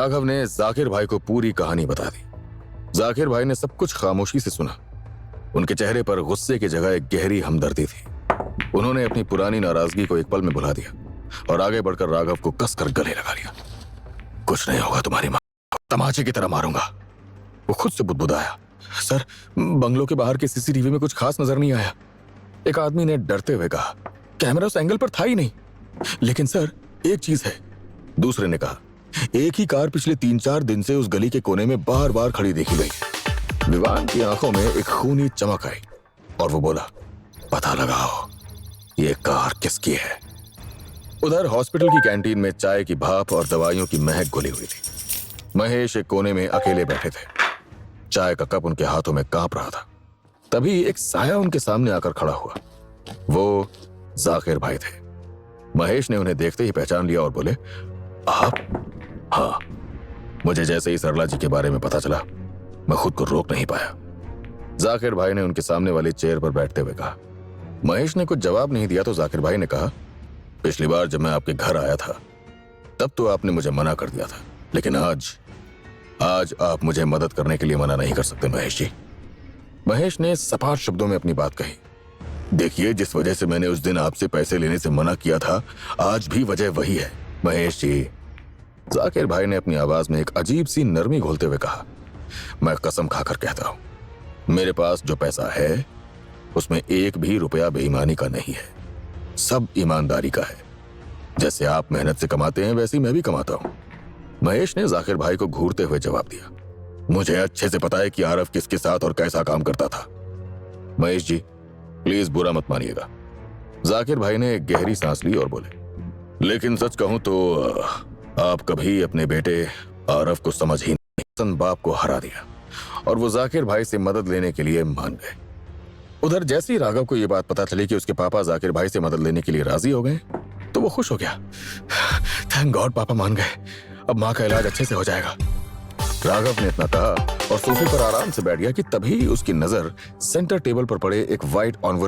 राघव ने जाकिर भाई को पूरी कहानी बता दी। जाकिर भाई ने सब कुछ खामोशी से सुना। उनके चेहरे पर गुस्से की जगह एक गहरी हमदर्दी थी। उन्होंने अपनी पुरानी नाराजगी को एक पल में भुला दिया और आगे बढ़कर राघव को कसकर गले लगा लिया। कुछ नहीं होगा, तुम्हारी मां तमाचे की तरह मारूंगा। वो खुद से बुदबुदाया, सर बंगलों के बाहर के सीसीटीवी में कुछ खास नजर नहीं आया। एक आदमी ने डरते हुए कहा, कैमरा उस एंगल पर था ही नहीं। लेकिन सर एक चीज है। दूसरे ने कहा, एक ही कार पिछले 3-4 दिन से उस गली के कोने में बार बार खड़ी देखी गई है। विवान की आंखों में एक खूनी चमक आई और वो बोला, पता लगाओ ये कार किसकी है। उधर हॉस्पिटल की कैंटीन में चाय की भाप और दवाइयों की महक घुली हुई थी। महेश एक कोने में अकेले बैठे थे। चाय का कप उनके हाथों में कांप रहा था। तभी एक साया उनके सामने आकर खड़ा हुआ। वो जाकिर भाई थे। महेश ने उन्हें देखते ही पहचान लिया और बोले, आप? हाँ, मुझे जैसे ही सरला जी के बारे में पता चला मैं खुद को रोक नहीं पाया। जाकिर भाई ने उनके सामने वाली चेयर पर बैठते हुए कहा। महेश ने कुछ जवाब नहीं दिया तो जाकिर भाई ने कहा, पिछली बार जब मैं आपके घर आया था तब तो आपने मुझे मना कर दिया था, लेकिन आज आप मुझे मदद करने के लिए मना नहीं कर सकते महेश जी। महेश ने सपाट शब्दों में अपनी बात कही। देखिए, जिस वजह से मैंने उस दिन आपसे पैसे लेने से मना किया था, आज भी वजह वही है महेश जी। जाकिर भाई ने अपनी आवाज में एक अजीब सी नरमी घोलते हुए कहा, मैं कसम खाकर कहता हूं, मेरे पास जो पैसा है उसमें एक भी रुपया बेईमानी का नहीं है, सब ईमानदारी का है। जैसे आप मेहनत से कमाते हैं वैसे ही मैं भी कमाता हूं। महेश ने जाकिर भाई को घूरते हुए जवाब दिया, मुझे अच्छे से पता है कि आरव किसके साथ और कैसा काम करता था। महेश जी प्लीज बुरा मत मानिएगा। जाकिर भाई ने एक गहरी सांस ली और बोले, लेकिन सच कहूं तो आप कभी अपने बेटे आरव को समझ ही नहीं। बाप को हरा दिया और वो जाकिर भाई से मदद लेने के लिए मान गए। उधर जैसे ही राघव को यह बात पता चली कि उसके पापा जाकिर भाई से मदद लेने के लिए राजी हो गए तो वो खुश हो गया। थैंक गॉड, पापा मान गए, अब माँ का इलाज अच्छे से हो जाएगा। राघव ने इतना कहा और सोफे पर आराम से बैठ गया कि तभी उसकी नजर सेंटर टेबल पर पड़े एक व्हाइट एनवलप